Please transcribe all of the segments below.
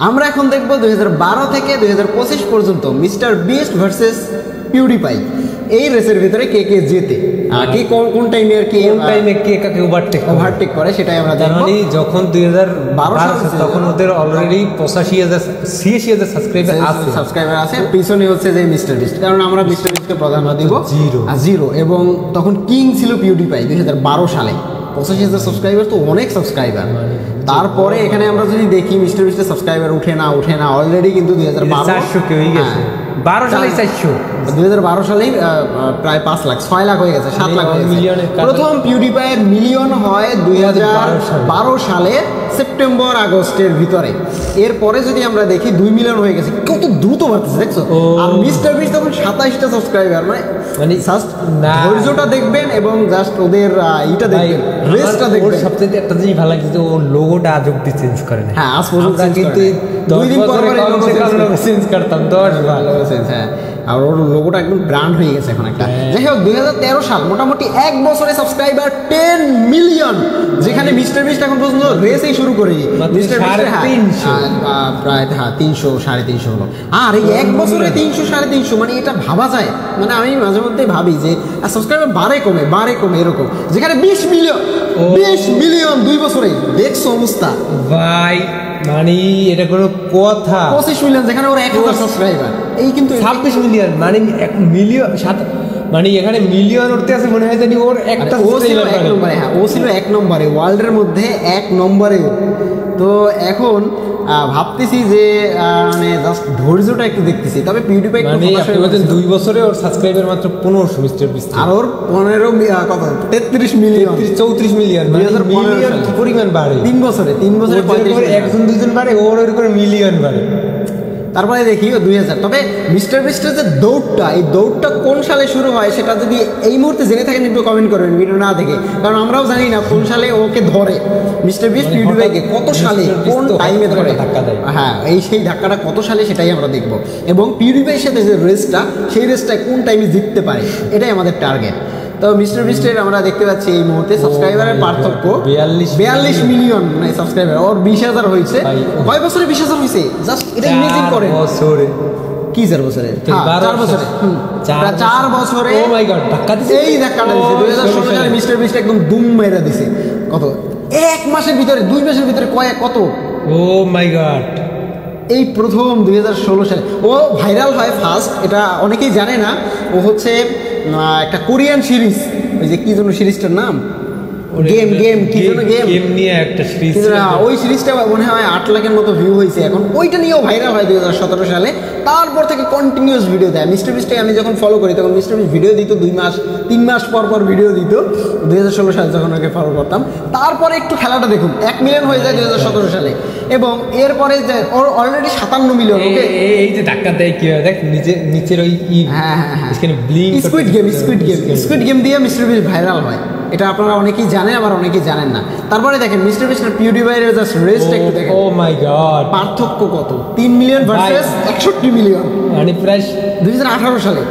আমরা এখন দেখব 2012 থেকে 2025 পর্যন্ত মিস্টার বিস্ট ভার্সেস পিউডিপাই। এই রেসের ভিতরে কে কে জেতে, কে কোন টাইমে আর কোন টাইমে কে কাকে ওভারটেক করে সেটাই আমরা দেখব। মানে যখন 2012 তখন ওদের অলরেডি 85,000 সাবস্ক্রাইবার আছে। পিছনে হচ্ছে যে মিস্টার বিস্ট, কারণ আমরা মিস্টার বিস্টকে প্রাধান্য দিব জিরো। এবং তখন কিং ছিল পিউডিপাই 2012 সালে। 85,000 সাবস্ক্রাইবার তো অনেক সাবস্ক্রাইবার। তারপরে এখানে আমরা যদি দেখি মিস্টার বিস্টের সাবস্ক্রাইবার উঠে না অলরেডি কিন্তু 2012 সালে 400, 2012 সালেই প্রায় 5 লাখ 6 লাখ হয়ে গেছে, 7 লাখ হয়ে গেছে। প্রথম পিউডিপাইয়ের মিলিয়ন হয় 2012 সালে সেপ্টেম্বর আগস্টের ভিতরে। এরপরে যদি আমরা দেখি 2 মিলিয়ন হয়ে গেছে, কত দ্রুত বাড়তেছে দেখছো। আর মিস্টার বিস্ট তখন 27টা সাবস্ক্রাইবার। মানে জাস্ট ধৈর্যটা দেখবেন এবং জাস্ট ওদের এইটা দেখবেন, রেসটা দেখবেন। সবচেয়ে একটা জিনিস ভালো লাগছে, ও লোগোটা আজ অব্দি চেঞ্জ করে না। হ্যাঁ, আজ পর্যন্ত কিন্তু 2 দিন পর চেঞ্জ করতাম 10 ভালো চেঞ্জ। হ্যাঁ, আর ওর লোগোটা একদম ব্র্যান্ড হয়ে গেছে এখন একটা। যাই হোক 2013 সাল মোটামুটি এক বছরে সাবস্ক্রাইবার 10 মিলিয়ন, যেখানে মিস্টার বিস্ট এখন পর্যন্ত রেসই শুরু করেনি। মিস্টার বিস্ট প্রায় 300 350 হলো। আর এই এক বছরে 300 350, মানে এটা ভাবা যায়? মানে আমি মাঝে মধ্যে ভাবি যে সাবস্ক্রাইবার বাড়ে কমে এরকম, যেখানে 20 মিলিয়ন 2 বছরে। দেখছো অবস্থা ভাই, মানে এটা কোনো কথা। 25 মিলিয়ন, যেখানে ওর 1000 সাবস্ক্রাইবার। এই কিন্তু 26 মিলিয়ন, মানে 1 মিলিয়ন, মানে এখানে মিলিয়ন উঠতে আছে মনে হয় জানি ওর একটা। ও ছিল 1 নম্বরে। হ্যাঁ, ও ছিল 1 নম্বরে ওয়ার্ল্ডের মধ্যে 1 নম্বরে। তো এখন ভাবতেছি যে মানে জাস্ট ধৈর্যটা একটু দেখতেছি। তবে পিউডিপাই 2 বছরে ওর সাবস্ক্রাইবার মাত্র 1500 মিস্টার বিস্ট, আর ওর 33 মিলিয়ন 34 মিলিয়ন। মিলিয়ন কি পরিমাণ বাড়ে 3 বছরে 1-2 জন বাড়ে, ওর ওর করে মিলিয়ন বাড়ে। তারপরে দেখি 2000। তবে মিস্টার বিস্টের যে দৌড়টা, এই দৌড়টা কোন সালে শুরু হয় সেটা যদি এই মুহূর্তে জেনে থাকেন একটু কমেন্ট করবেন ভিডিও না দেখে, কারণ আমরাও জানি না কোন সালে ওকে ধরে মিস্টার বিস্ট পিউডিপাইকে, কত সালে কোন টাইমে ধরে ধাক্কা দেয়। হ্যাঁ, সেই ধাক্কাটা কত সালে সেটাই আমরা দেখব। এবং পিউডিপাইয়ের সাথে যে রেসটা, সেই রেসটা কোন টাইমে জিততে পারে, এটাই আমাদের টার্গেট। তো মিস্টার বিস্টের আমরা দেখতে পাচ্ছি এই মুহূর্তে সাবস্ক্রাইবারের পার্থক্য 42 মিলিয়ন সাবস্ক্রাইবার। ওর 20,000 হয়েছে। কয় বছরে 20,000 হয়েছে? জাস্ট এটা ইমেজিন করেন। কি 4 বছরে? 4 বছরে। 4 বছরে ও মাই গড, ধাক্কা দিছে। এই ধাক্কাটা দিছে 2016 সালে মিস্টার বিস্ট একদম দুম মেরে দিছে। কত 1 মাসের ভিতরে, 2 মাসের ভিতরে কত। ও মাই গড, এই প্রথম 2016 সালে ও ভাইরাল হয় ফার্স্ট। এটা অনেকেই জানে না। ও হচ্ছে একটা কোরিয়ান সিরিজ, ওই যে কি জন্য সিরিজটার নাম, গেম নিয়ে একটা সিরিজ। ওই সিরিজটা মনে হয় 8 লাখের মতো ভিউ হয়েছে এখন। ওইটা নিয়েও ভাইরাল হয় 2017 সালে। তারপর থেকে কন্টিনিউয়াস ভিডিও দেয় মিস্টার বিস্টকে। আমি যখন ফলো করি তখন মিস্টার বিস্ট ভিডিও দিত 2 মাস 3 মাস পর ভিডিও দিত। 2016 সালে যখন ওকে ফলো করতাম, তারপরে একটু খেলাটা দেখুন 1 মিলিয়ন হয়ে যায় 2017 সালে। এবং এরপরে যে ওর অলরেডি 57 মিলিয়ন। ওকে, এই যে ধাক্কা দেয় কি হয় দেখ, নিচের ওই স্কুইড গেম দিয়ে মিস্টার বিস্ট ভাইরাল হয়। এটা আপনারা অনেকেই জানেন, আবার অনেকেই জানেন না। তারপরে দেখেন মিস্টার বিস্ট আর পিউডিপাইয়ের জাস্ট রেসটা একটু দেখেন। ও মাই গড, পার্থক্য কত, 3 মিলিয়ন ভার্সেস 61 মিলিয়ন, মানে প্রায় 2018 সালে।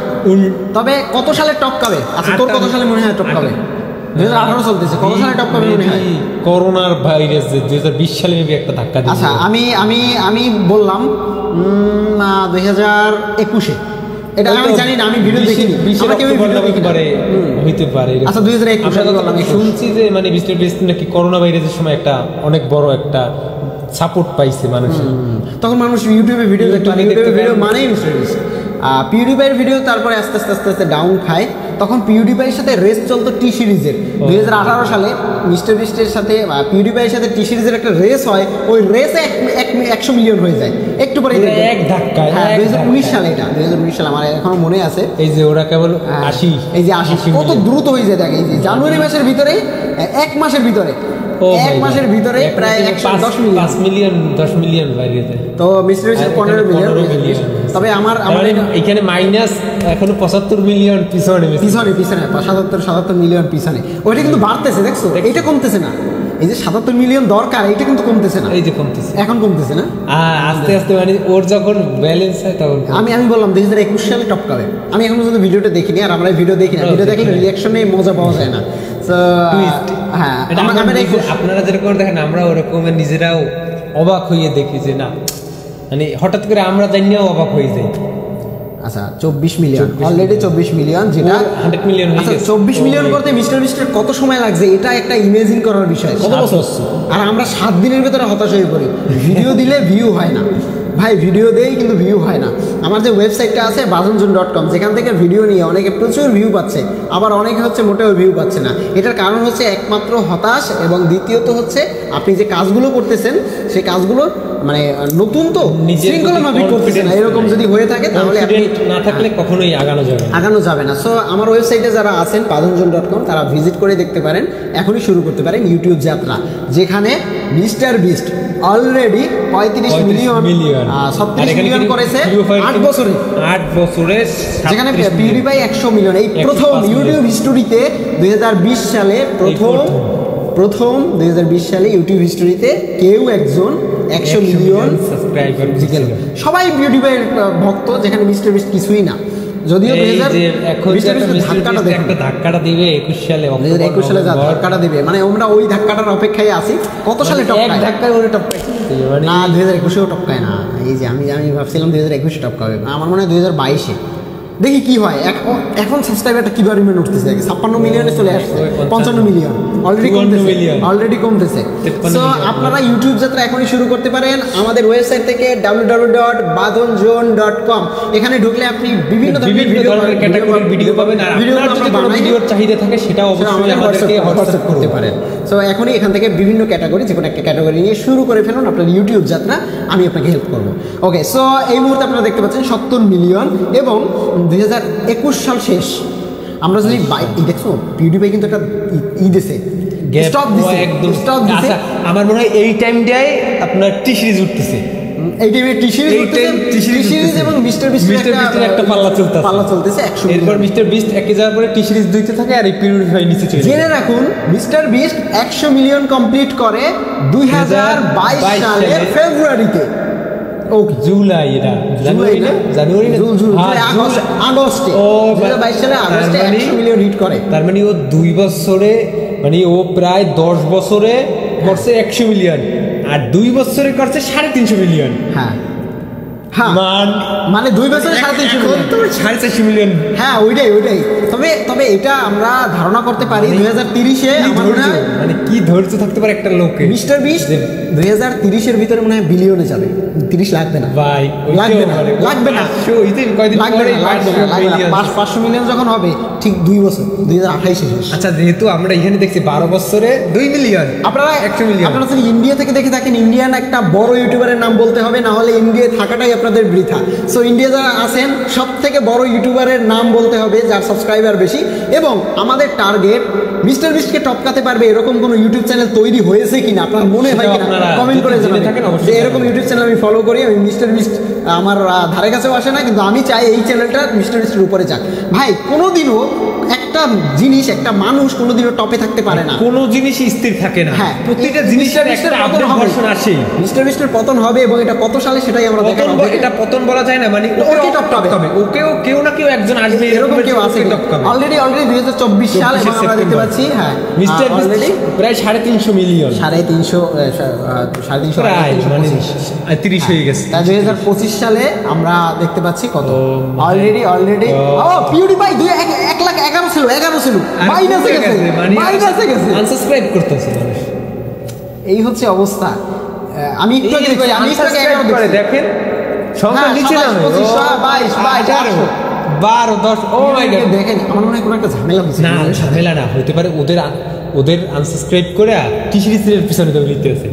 তবে কত সালে টপ কাবে? আচ্ছা, তোর কত সালে মনে হয় টপ কাবে? 2018 চলতেছে, কত সালে টপ কাবে মনে হয়? করোনার ভাইরাস 2020 সালে একটা ধাক্কা দিয়েছে। আচ্ছা, আমি বললাম 2021-এ। এটা আমি জানি না, আমি ভিডিও দেখিনি। হইতে পারে। আচ্ছা, 2021 আমি শুনছি যে মানে মিস্টার বিস্ট নাকি করোনা ভাইরাসের সময় একটা অনেক বড় একটা সাপোর্ট পাইছে মানুষের। তখন মানুষ ইউটিউবে ভিডিও দেখতো, ভিডিও মানেই মিস্টার বিস্ট। পিউডিপাইয়ের ভিডিও তারপরে আস্তে আস্তে ডাউন খায়। তখন পিউডিপাইয়ের সাথে রেস চলতো টি সিরিজের। 2018 সালে মিস্টার বিস্টের সাথে পিউডিপাইয়ের সাথে টি সিরিজের একটা রেস হয়। ওই রেসে 100 মিলিয়ন হয়ে যায় একটু পরে, এক ধাক্কায়। 2019 সালে এটা, 2019 সালে আমার এখনো মনে আছে। এই যে ওরা কেবল 80, এই যে 80 কত দ্রুত হয়ে যায়। দেখ, এই যে জানুয়ারি মাসের ভিতরে, 1 মাসের ভিতরে, 1 মাসের ভিতরে প্রায় 5 মিলিয়ন বাইরে যায়। তো মিস্টার বিস্টের 15 মিলিয়ন। তবে আমার এখানে মাইনাস এখনো 75 মিলিয়ন পিছনে 77 মিলিয়ন পিছনে। ওইটা কিন্তু বাড়তেছে, দেখছো? এইটা কমতেছে না। এই যে 77 মিলিয়ন দরকার, এইটা কিন্তু কমতেছে না। এই যে কমতেছে, এখন কমতেছে না, আস্তে আস্তে। মানে ওর যখন ব্যালেন্স হয় তখন আমি বললাম 2021 সালে টপ কাবে। আমি এখনো যদি ভিডিওটা দেখিনি, আর আমরা ভিডিও দেখি না, ভিডিও দেখলে রিয়াকশনে মজা পাওয়া যায় না। হ্যাঁ, আপনারা যেরকম দেখেন আমরা ওরকম নিজেরাও অবাক হয়ে দেখি যে না মানে হঠাৎ করে আমরা জানিও অবাক হয়ে যাই। আচ্ছা 24 মিলিয়ন অলরেডি 24 মিলিয়ন, যেটা 100 মিলিয়ন হয়ে আচ্ছা গেছে। 24 মিলিয়ন করতে মিস্টার বিস্টের কত সময় লাগছে এটা একটা ইমেজিন করার বিষয়। কত বছর? আর আমরা 7 দিনের ভিতরে হতাশ হয়ে পড়ি, ভিডিও দিলে ভিউ হয় না ভাই, ভিডিও দেই কিন্তু ভিউ হয় না। আমার যে ওয়েবসাইটটা আছে badunjon.com, যেখান থেকে ভিডিও নিয়ে অনেকে প্রচুর ভিউ পাচ্ছে, আবার অনেকে হচ্ছে মোটেও ভিউ পাচ্ছে না। এটার কারণ হচ্ছে একমাত্র হতাশ, এবং দ্বিতীয়ত হচ্ছে আপনি যে কাজগুলো করতেছেন সেই কাজগুলো মানে নতুন তো শৃঙ্খলাভাবে করতেছেন না। এরকম যদি হয়ে থাকে তাহলে আপনি না থাকলে কখনোই আগানো যাবে না। সো আমার ওয়েবসাইটে যারা আছেন badunjon.com তারা ভিজিট করে দেখতে পারেন, এখনই শুরু করতে পারেন ইউটিউব যাত্রা, যেখানে mister beast already 35 million 36 million করেছে 8 বছরে, যেখানে পিউডিপাই 100 মিলিয়ন। এই প্রথম ইউটিউব হিস্টোরিতে 2020 সালে প্রথম 2020 সালে ইউটিউব হিস্টোরিতে কেউ একজন 100 মিলিয়ন সাবস্ক্রাইবার জিতেল। সবাই পিউডিপাইয়ের ভক্ত, যেখানে মিস্টার বিস্ট কিছুই না। যদিও 2021 ধাক্কাটা দিবে 21 সালে, 2021 সালে যা ধাক্কাটা দিবে, মানে আমরা ওই ধাক্কাটার অপেক্ষায় আছি। কত সালে টপকায়? ধাক্কায় ওরে টপকায় না, 2021-এও টপকায় না। এই যে আমি ভাবছিলাম 2021-এ টপকাবে, আমার মনে হয় 2022-এ। দেখি কি হয়। এখন সাবস্ক্রাইবারটা কি পরিমাণ উঠতেছে, 56 মিলিয়নে চলে আসছে, 55 মিলিয়ন অলরেডি কমতেছে। সো আপনারা ইউটিউব যাত্রা এখনই শুরু করতে পারেন আমাদের ওয়েবসাইট থেকে www.badunjon.com। এখানে ঢুকলে আপনি বিভিন্ন ধরনের ভিডিও পাবেন, আর আপনার যদি কোনো ভিডিওর চাহিদা থাকে সেটাও অবশ্যই আমাদেরকে হোয়াটসঅ্যাপ করতে পারেন। সো এখনই এখান থেকে বিভিন্ন ক্যাটাগরি, যে কোনো একটা ক্যাটাগরি নিয়ে শুরু করে ফেলুন আপনার ইউটিউব যাত্রা, আমি আপনাকে হেল্প করবো। ওকে, সো এই মুহূর্তে আপনারা দেখতে পাচ্ছেন 70 মিলিয়ন, এবং 2021 সাল শেষ। আমরা যদি দেখছো পিউডিপাই কিন্তু একটা দিছে, স্টপ দিছে। আমার মনে হয় এই টাইমটায় আপনার টি সিরিজ উঠতেছে, এই টাইমে টি সিরিজ এবং মিস্টার বিস্টের একটা পাল্লা চলতেছে 100 মিলিয়ন। এরপর মিস্টার বিস্ট একে যাওয়ার পরে টি সিরিজ দুইতে থাকে, আর এই পিউডিপাই নিচে চলে যায়। জেনে রাখুন মিস্টার বিস্ট 100 মিলিয়ন কমপ্লিট করে 2022 সালের ফেব্রুয়ারিতে। ওকে, জুলাই, এটা জানুয়ারি না, আগস্টে 2022 সালে আগস্টে 100 মিলিয়ন হিট করে। তার মানে ও 2 বছরে, মানে ও প্রায় 10 বছরে করছে 100 মিলিয়ন, আর 2 বছরে করছে 350 মিলিয়ন। হ্যাঁ, মানে 2 বছরে 450 মিলিয়ন। হ্যাঁ, ওইটাই। তবে এটা আমরা ধারণা করতে পারি 2030-এ মানে কি ধৈর্য থাকতে পারে একটা লোকে। মিস্টার বিস্ট 2030-এর ভিতরে মনে হয় বিলিয়নে যাবে। 30 লাগবে না ভাই, লাগবে না 500 মিলিয়ন যখন হবে ঠিক 2 বছর 2028-এ। আচ্ছা, যেহেতু আমরা এখানে দেখছি 12 বছরে 2 মিলিয়ন, আপনারা 100 মিলিয়ন। আপনারা যদি ইন্ডিয়া থেকে দেখে থাকেন, ইন্ডিয়ান একটা বড় ইউটিউবারের নাম বলতে হবে, না হলে ইন্ডিয়ায় থাকাটাই আপনাদের বৃথা। সো ইন্ডিয়া যারা আছেন সব থেকে বড় ইউটিউবারের নাম বলতে হবে যার সাবস্ক্রাইবার বেশি, এবং আমাদের টার্গেট মিস্টার বিস্টকে টপকাতে পারবে এরকম কোনো ইউটিউব চ্যানেল তৈরি হয়েছে কিনা আপনার মনে হয় কিনা কমেন্ট করে জানাবেন। যে এরকম ইউটিউব চ্যানেল আমি ফলো করি, আমি মিস্টার বিস্ট আমার ধারে কাছেও আসে না, কিন্তু আমি চাই এই চ্যানেলটা মিস্টার বিস্টের উপরে যাক। ভাই, কোনোদিনও একটা জিনিস, একটা মানুষ কোনোদিনও টপে থাকতে পারে না, কোনো জিনিসই স্থির থাকে না। হ্যাঁ, প্রত্যেকটা জিনিসের একটা আপডেট ভার্সন আসে। মিস্টার বিস্টের পতন হবে, এবং এটা কত সালে সেটাই আমরা দেখাবো। এটা পতন বলা যায় না, মানে ওকে টপকাবে, কেউ না কেউ একজন আসবে, এরকম কেউ আছে টপকাবে। অলরেডি 2024 সাল এবং আমরা দেখতে পাচ্ছি হ্যাঁ মিস্টার অলরেডি প্রায় 350 মিলিয়ন, 350 প্রায় মানে 30 হয়ে গেছে। 2025 সালে আমরা দেখতে পাচ্ছি কত অলরেডি পিউডিপাই 1,11,000 ছিল, মাইনাসে গেছে, আনসাবস্ক্রাইব করতেছে মানুষ। এই হচ্ছে অবস্থা। আমি একটু করে দেখেন সংখ্যা নিচে নামে 22 12 10। ও মাই গড, দেখেন আমার মনে হয় কোনো একটা ঝামেলা হচ্ছে। না, ঝামেলা না হইতে পারে, ওদের আনসাবস্ক্রাইব করে টি সিরিজের পিছনে দৌড়িতে আছে।